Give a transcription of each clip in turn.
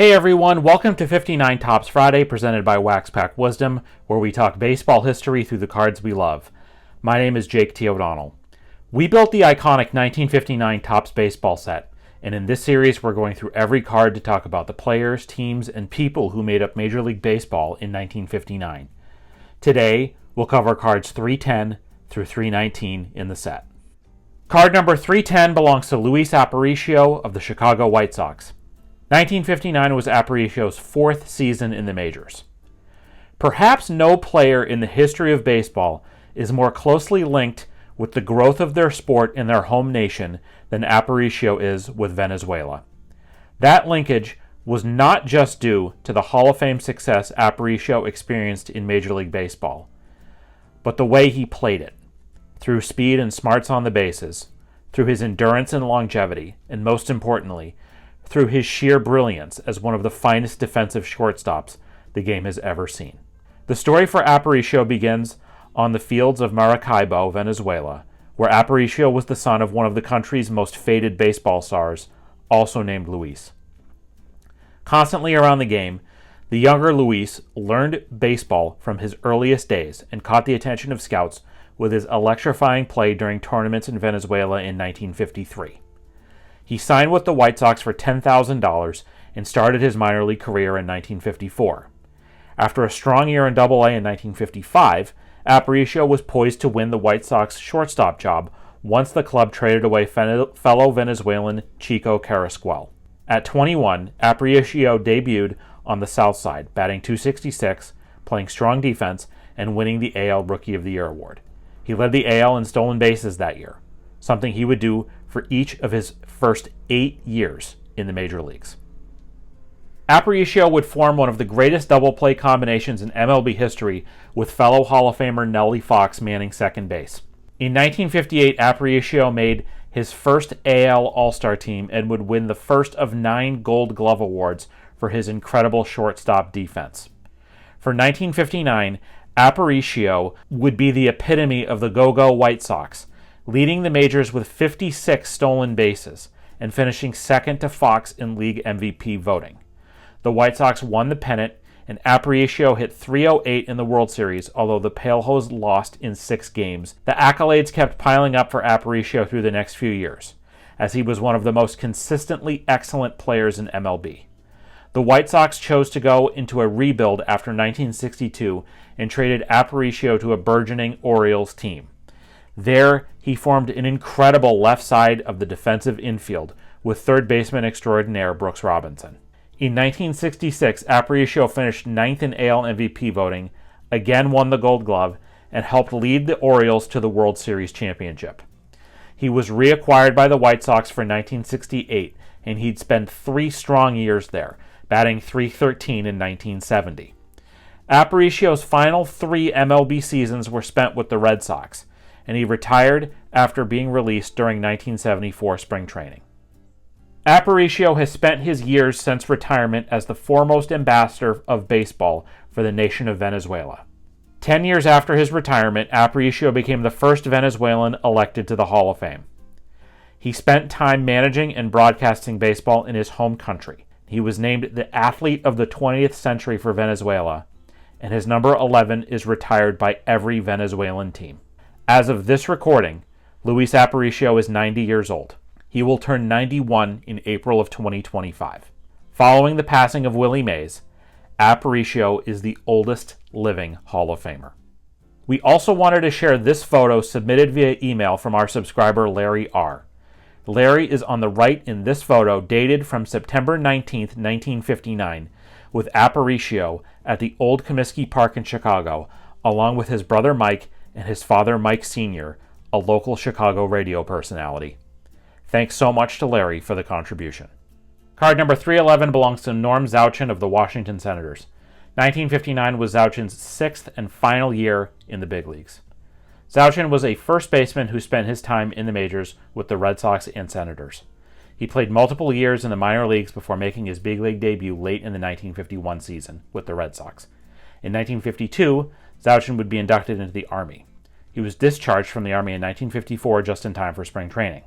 Hey everyone, welcome to 59 Topps Friday, presented by Wax Pack Wisdom, where we talk baseball history through the cards we love. My name is Jake T. O'Donnell. We built the iconic 1959 Topps baseball set, and in this series we're going through every card to talk about the players, teams, and people who made up Major League Baseball in 1959. Today, we'll cover cards 310 through 319 in the set. Card number 310 belongs to Luis Aparicio of the Chicago White Sox. 1959 was Aparicio's fourth season in the majors. Perhaps no player in the history of baseball is more closely linked with the growth of their sport in their home nation than Aparicio is with Venezuela. That linkage was not just due to the Hall of Fame success Aparicio experienced in Major League Baseball, but the way he played it, through speed and smarts on the bases, through his endurance and longevity, and most importantly, through his sheer brilliance as one of the finest defensive shortstops the game has ever seen. The story for Aparicio begins on the fields of Maracaibo, Venezuela, where Aparicio was the son of one of the country's most feted baseball stars, also named Luis. Constantly around the game, the younger Luis learned baseball from his earliest days and caught the attention of scouts with his electrifying play during tournaments in Venezuela in 1953. He signed with the White Sox for $10,000 and started his minor league career in 1954. After a strong year in Double-A in 1955, Aparicio was poised to win the White Sox shortstop job once the club traded away fellow Venezuelan Chico Carrasquel. At 21, Aparicio debuted on the South Side, batting .266, playing strong defense, and winning the AL Rookie of the Year award. He led the AL in stolen bases that year, something he would do for each of his first 8 years in the major leagues. Aparicio would form one of the greatest double play combinations in MLB history with fellow Hall of Famer Nellie Fox manning second base. In 1958, Aparicio made his first AL All-Star team and would win the first of 9 Gold Glove awards for his incredible shortstop defense. For 1959, Aparicio would be the epitome of the go-go White Sox, leading the majors with 56 stolen bases and finishing second to Fox in league MVP voting. The White Sox won the pennant, and Aparicio hit .308 in the World Series, although the Palehose lost in 6 games. The accolades kept piling up for Aparicio through the next few years, as he was one of the most consistently excellent players in MLB. The White Sox chose to go into a rebuild after 1962 and traded Aparicio to a burgeoning Orioles team. There, he formed an incredible left side of the defensive infield with third baseman extraordinaire Brooks Robinson. In 1966, Aparicio finished 9th in AL MVP voting, again won the Gold Glove, and helped lead the Orioles to the World Series championship. He was reacquired by the White Sox for 1968, and he'd spent 3 strong years there, batting .313 in 1970. Aparicio's final 3 MLB seasons were spent with the Red Sox, and he retired after being released during 1974 spring training. Aparicio has spent his years since retirement as the foremost ambassador of baseball for the nation of Venezuela. 10 years after his retirement, Aparicio became the first Venezuelan elected to the Hall of Fame. He spent time managing and broadcasting baseball in his home country. He was named the Athlete of the 20th Century for Venezuela, and his number 11 is retired by every Venezuelan team. As of this recording, Luis Aparicio is 90 years old. He will turn 91 in April of 2025. Following the passing of Willie Mays, Aparicio is the oldest living Hall of Famer. We also wanted to share this photo submitted via email from our subscriber Larry R. Larry is on the right in this photo, dated from September 19, 1959, with Aparicio at the Old Comiskey Park in Chicago, along with his brother Mike and his father Mike Sr., a local Chicago radio personality. Thanks so much to Larry for the contribution. Card number 311 belongs to Norm Zauchin of the Washington Senators. 1959 was Zauchin's 6th and final year in the big leagues. Zauchin was a first baseman who spent his time in the majors with the Red Sox and Senators. He played multiple years in the minor leagues before making his big league debut late in the 1951 season with the Red Sox. In 1952, Zauchin would be inducted into the Army. He was discharged from the Army in 1954 just in time for spring training.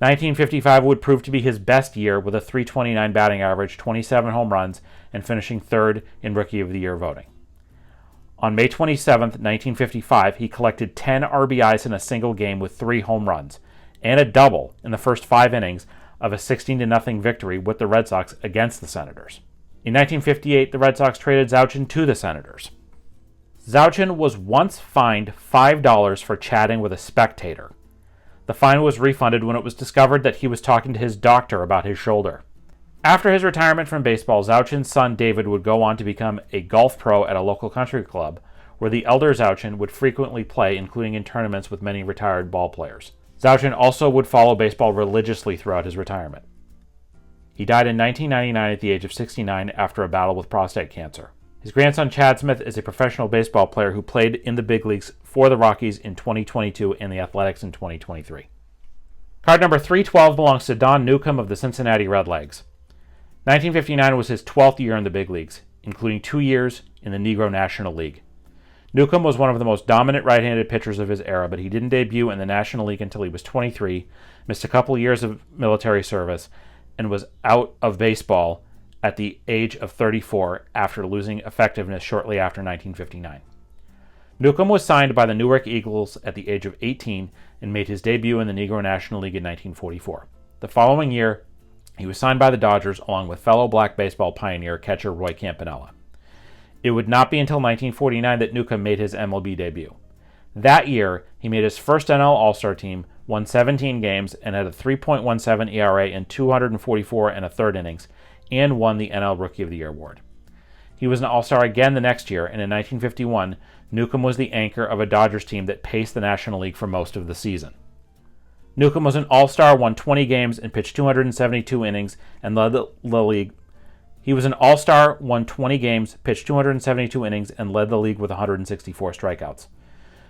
1955 would prove to be his best year with a .329 batting average, 27 home runs, and finishing third in Rookie of the Year voting. On May 27, 1955, he collected 10 RBIs in a single game with 3 home runs, and a double in the first 5 innings of a 16-0 victory with the Red Sox against the Senators. In 1958, the Red Sox traded Zauchin to the Senators. Zauchin was once fined $5 for chatting with a spectator. The fine was refunded when it was discovered that he was talking to his doctor about his shoulder. After his retirement from baseball, Zauchin's son David would go on to become a golf pro at a local country club, where the elder Zauchin would frequently play, including in tournaments with many retired ball players. Zauchin also would follow baseball religiously throughout his retirement. He died in 1999 at the age of 69 after a battle with prostate cancer. His grandson Chad Smith is a professional baseball player who played in the big leagues for the Rockies in 2022 and the Athletics in 2023. Card number 312 belongs to Don Newcombe of the Cincinnati Redlegs. 1959 was his 12th year in the big leagues, including 2 years in the Negro National League. Newcombe was one of the most dominant right-handed pitchers of his era, but he didn't debut in the National League until he was 23, missed a couple years of military service, and was out of baseball at the age of 34 after losing effectiveness shortly after 1959. Newcombe was signed by the Newark Eagles at the age of 18 and made his debut in the Negro National League in 1944. The following year, he was signed by the Dodgers along with fellow black baseball pioneer catcher Roy Campanella. It would not be until 1949 that Newcombe made his MLB debut. That year, he made his first NL All-Star team, won 17 games, and had a 3.17 ERA in 244 and a third innings, and won the NL Rookie of the Year award. He was an All-Star again the next year, and in 1951, Newcombe was the anchor of a Dodgers team that paced the National League for most of the season. Newcombe was an All-Star, won 20 games, and pitched 272 innings, and led the league. He was an All-Star, won 20 games, pitched 272 innings, and led the league with 164 strikeouts.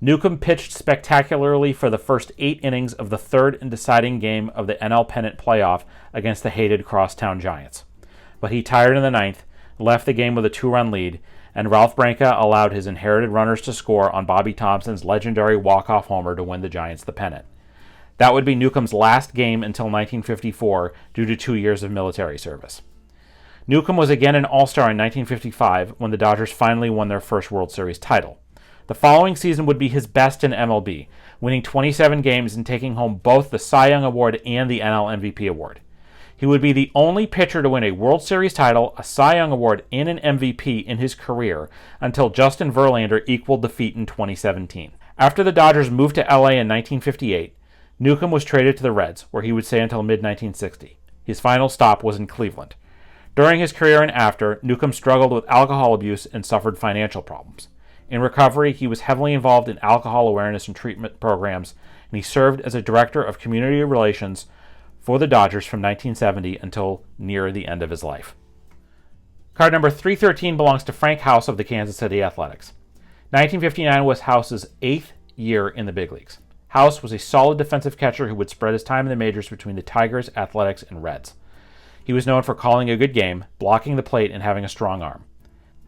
Newcombe pitched spectacularly for the first 8 innings of the third and deciding game of the NL Pennant playoff against the hated Crosstown Giants. But he tired in the ninth, left the game with a 2-run lead, and Ralph Branca allowed his inherited runners to score on Bobby Thompson's legendary walk-off homer to win the Giants the pennant. That would be Newcombe's last game until 1954 due to 2 years of military service. Newcombe was again an All-Star in 1955 when the Dodgers finally won their first World Series title. The following season would be his best in MLB, winning 27 games and taking home both the Cy Young Award and the NL MVP Award. He would be the only pitcher to win a World Series title, a Cy Young Award, and an MVP in his career until Justin Verlander equaled the feat in 2017. After the Dodgers moved to LA in 1958, Newcombe was traded to the Reds, where he would stay until mid-1960. His final stop was in Cleveland. During his career and after, Newcombe struggled with alcohol abuse and suffered financial problems. In recovery, he was heavily involved in alcohol awareness and treatment programs, and he served as a director of community relations for the Dodgers from 1970 until near the end of his life. Card number 313 belongs to Frank House of the Kansas City Athletics. 1959 was House's 8th year in the big leagues. House was a solid defensive catcher who would spread his time in the majors between the Tigers, Athletics, and Reds. He was known for calling a good game, blocking the plate, and having a strong arm.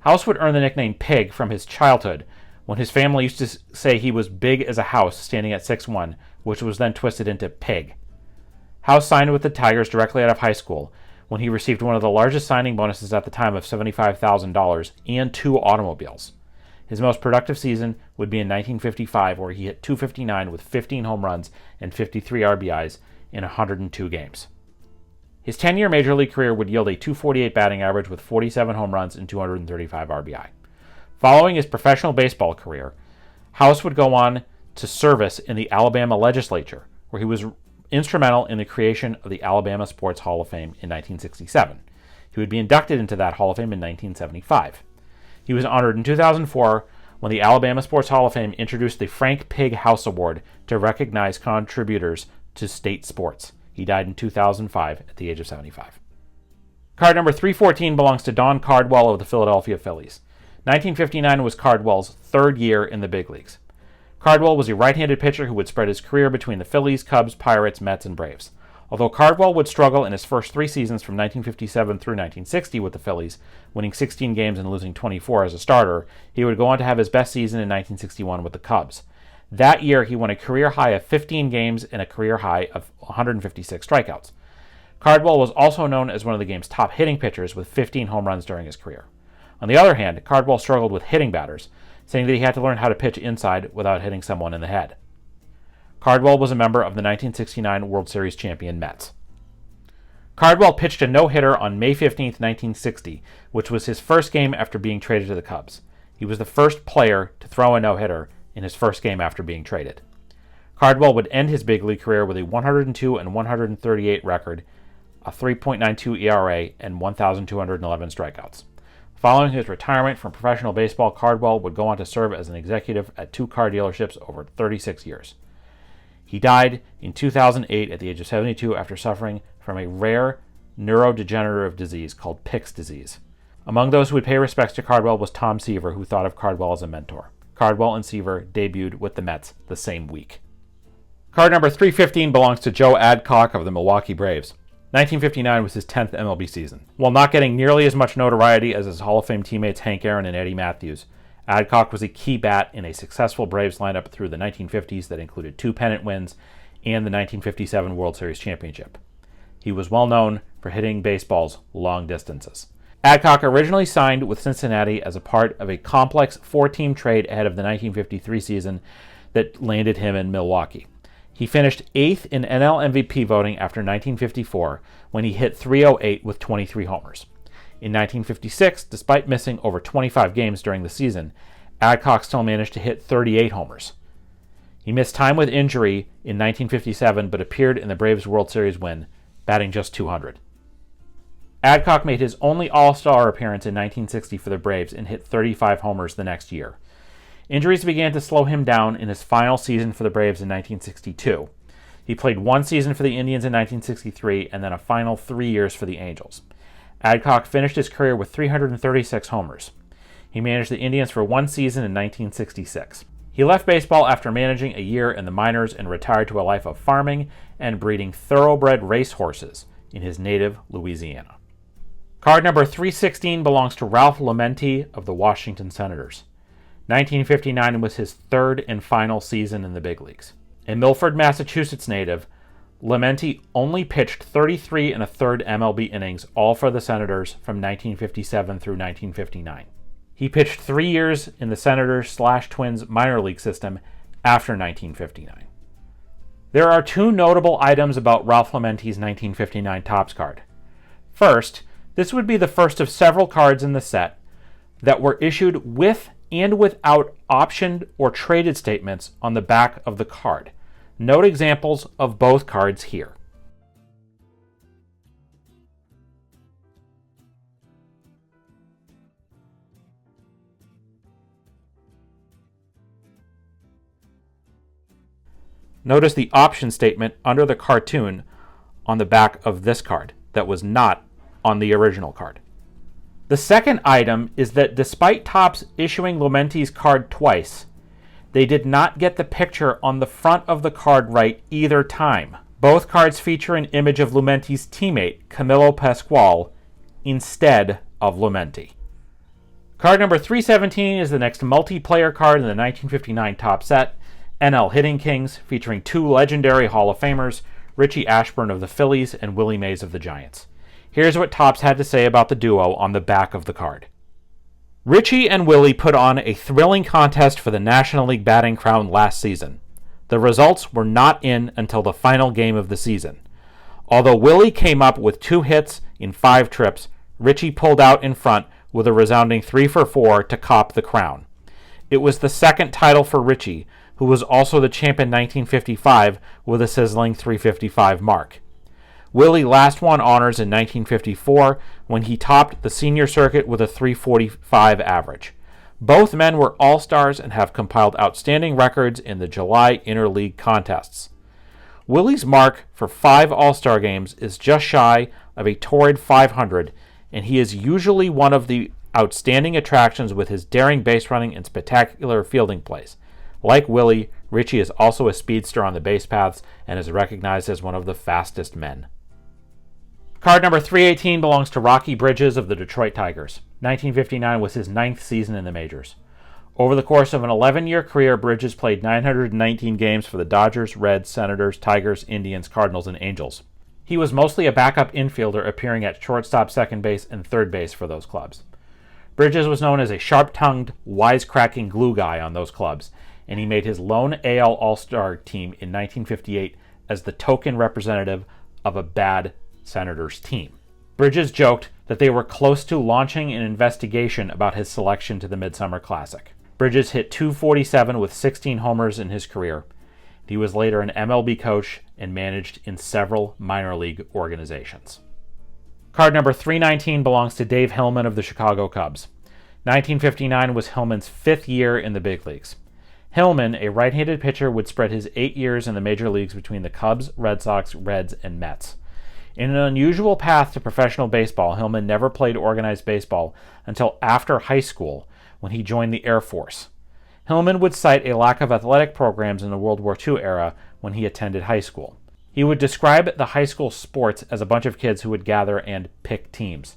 House would earn the nickname Pig from his childhood, when his family used to say he was big as a house, standing at 6'1", which was then twisted into Pig. House signed with the Tigers directly out of high school, when he received one of the largest signing bonuses at the time of $75,000 and 2 automobiles. His most productive season would be in 1955, where he hit .259 with 15 home runs and 53 RBIs in 102 games. His 10-year Major League career would yield a .248 batting average with 47 home runs and 235 RBI. Following his professional baseball career, House would go on to service in the Alabama legislature, where he was instrumental in the creation of the Alabama Sports Hall of Fame in 1967. He would be inducted into that Hall of Fame in 1975. He was honored in 2004 when the Alabama Sports Hall of Fame introduced the Frank Pig House Award to recognize contributors to state sports. He died in 2005 at the age of 75. Card number 314 belongs to Don Cardwell of the Philadelphia Phillies. 1959 was Cardwell's 3rd year in the big leagues. Cardwell was a right-handed pitcher who would spread his career between the Phillies, Cubs, Pirates, Mets, and Braves. Although Cardwell would struggle in his first 3 seasons from 1957 through 1960 with the Phillies, winning 16 games and losing 24 as a starter, he would go on to have his best season in 1961 with the Cubs. That year, he won a career high of 15 games and a career high of 156 strikeouts. Cardwell was also known as one of the game's top hitting pitchers with 15 home runs during his career. On the other hand, Cardwell struggled with hitting batters, saying that he had to learn how to pitch inside without hitting someone in the head. Cardwell was a member of the 1969 World Series champion Mets. Cardwell pitched a no-hitter on May 15, 1960, which was his first game after being traded to the Cubs. He was the first player to throw a no-hitter in his first game after being traded. Cardwell would end his big league career with a 102 and 138 record, a 3.92 ERA, and 1,211 strikeouts. Following his retirement from professional baseball, Cardwell would go on to serve as an executive at 2 car dealerships over 36 years. He died in 2008 at the age of 72 after suffering from a rare neurodegenerative disease called Pick's disease. Among those who would pay respects to Cardwell was Tom Seaver, who thought of Cardwell as a mentor. Cardwell and Seaver debuted with the Mets the same week. Card number 315 belongs to Joe Adcock of the Milwaukee Braves. 1959 was his 10th MLB season. While not getting nearly as much notoriety as his Hall of Fame teammates Hank Aaron and Eddie Matthews, Adcock was a key bat in a successful Braves lineup through the 1950s that included 2 pennant wins and the 1957 World Series championship. He was well known for hitting baseballs long distances. Adcock originally signed with Cincinnati as a part of a complex 4-team trade ahead of the 1953 season that landed him in Milwaukee. He finished 8th in NL MVP voting after 1954 when he hit .308 with 23 homers. In 1956, despite missing over 25 games during the season, Adcock still managed to hit 38 homers. He missed time with injury in 1957 but appeared in the Braves World Series win, batting just .200. Adcock made his only All-Star appearance in 1960 for the Braves and hit 35 homers the next year. Injuries began to slow him down in his final season for the Braves in 1962. He played 1 season for the Indians in 1963 and then a final 3 years for the Angels. Adcock finished his career with 336 homers. He managed the Indians for 1 season in 1966. He left baseball after managing a year in the minors and retired to a life of farming and breeding thoroughbred racehorses in his native Louisiana. Card number 316 belongs to Ralph Lumenti of the Washington Senators. 1959 was his 3rd and final season in the big leagues. A Milford, Massachusetts native, Lumenti only pitched 33 1/3 MLB innings, all for the Senators from 1957 through 1959. He pitched 3 years in the Senators/Twins minor league system after 1959. There are 2 notable items about Ralph Lumenti's 1959 Topps card. First, this would be the first of several cards in the set that were issued with and without optioned or traded statements on the back of the card. Note examples of both cards here. Notice the option statement under the cartoon on the back of this card that was not on the original card. The second item is that despite Topps issuing Lumenti's card twice, they did not get the picture on the front of the card right either time. Both cards feature an image of Lumenti's teammate, Camilo Pascual, instead of Lumenti. Card number 317 is the next multiplayer card in the 1959 Topps set, NL Hitting Kings, featuring 2 legendary Hall of Famers, Richie Ashburn of the Phillies and Willie Mays of the Giants. Here's what Topps had to say about the duo on the back of the card. Richie and Willie put on a thrilling contest for the National League batting crown last season. The results were not in until the final game of the season. Although Willie came up with 2 hits in 5 trips, Richie pulled out in front with a resounding 3 for 4 to cop the crown. It was the second title for Richie, who was also the champ in 1955 with a sizzling 355 mark. Willie last won honors in 1954 when he topped the senior circuit with a 345 average. Both men were all-stars and have compiled outstanding records in the July interleague contests. Willie's mark for 5 all-star games is just shy of a torrid 500, and he is usually one of the outstanding attractions with his daring base running and spectacular fielding plays. Like Willie, Richie is also a speedster on the base paths and is recognized as one of the fastest men. Card number 318 belongs to Rocky Bridges of the Detroit Tigers. 1959 was his 9th season in the majors. Over the course of an 11-year career, Bridges played 919 games for the Dodgers, Reds, Senators, Tigers, Indians, Cardinals, and Angels. He was mostly a backup infielder, appearing at shortstop, second base, and third base for those clubs. Bridges was known as a sharp-tongued, wisecracking glue guy on those clubs, and he made his lone AL All-Star team in 1958 as the token representative of a bad Senators team. Bridges joked that they were close to launching an investigation about his selection to the Midsummer Classic. Bridges hit .247 with 16 homers in his career. He was later an MLB coach and managed in several minor league organizations. Card number 319 belongs to Dave Hillman of the Chicago Cubs. 1959 was Hillman's 5th year in the big leagues. Hillman, a right-handed pitcher, would spread his 8 years in the major leagues between the Cubs, Red Sox, Reds, and Mets. In an unusual path to professional baseball, Hillman never played organized baseball until after high school, when he joined the Air Force. Hillman would cite a lack of athletic programs in the World War II era when he attended high school. He would describe the high school sports as a bunch of kids who would gather and pick teams.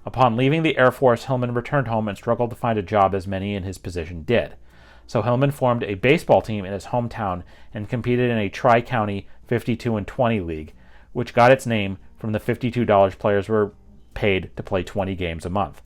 Upon leaving the Air Force, Hillman returned home and struggled to find a job, as many in his position did. So Hillman formed a baseball team in his hometown and competed in a tri-county 52-20 league, which got its name from the $52 players were paid to play 20 games a month.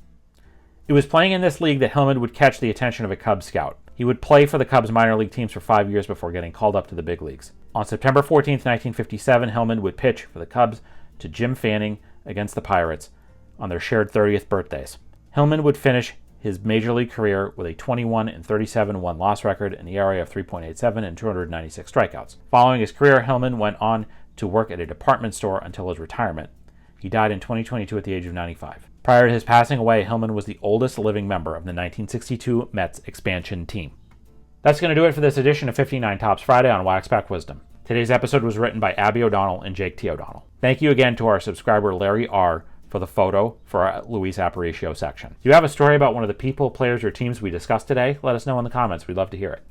It was playing in this league that Hillman would catch the attention of a Cub scout. He would play for the Cubs minor league teams for 5 years before getting called up to the big leagues. On September 14, 1957, Hillman would pitch for the Cubs to Jim Fanning against the Pirates on their shared 30th birthdays. Hillman would finish his major league career with a 21-37 win-loss record, an ERA of 3.87, and 296 strikeouts. Following his career, Hillman went on to work at a department store until his retirement. He died in 2022 at the age of 95. Prior to his passing away, Hillman was the oldest living member of the 1962 Mets expansion team. That's going to do it for this edition of 59 Tops Friday on Wax Pack Wisdom. Today's episode was written by Abby O'Donnell and Jake T. O'Donnell. Thank you again to our subscriber Larry R. for the photo for our Luis Aparicio section. If you have a story about one of the people, players, or teams we discussed today, let us know in the comments. We'd love to hear it.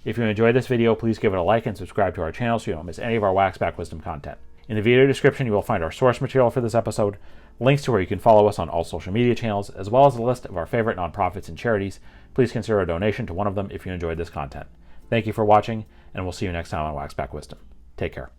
If you enjoyed this video, please give it a like and subscribe to our channel so you don't miss any of our Wax Pack Wisdom content. In the video description, you will find our source material for this episode, links to where you can follow us on all social media channels, as well as a list of our favorite nonprofits and charities. Please consider a donation to one of them if you enjoyed this content. Thank you for watching, and we'll see you next time on Wax Pack Wisdom. Take care.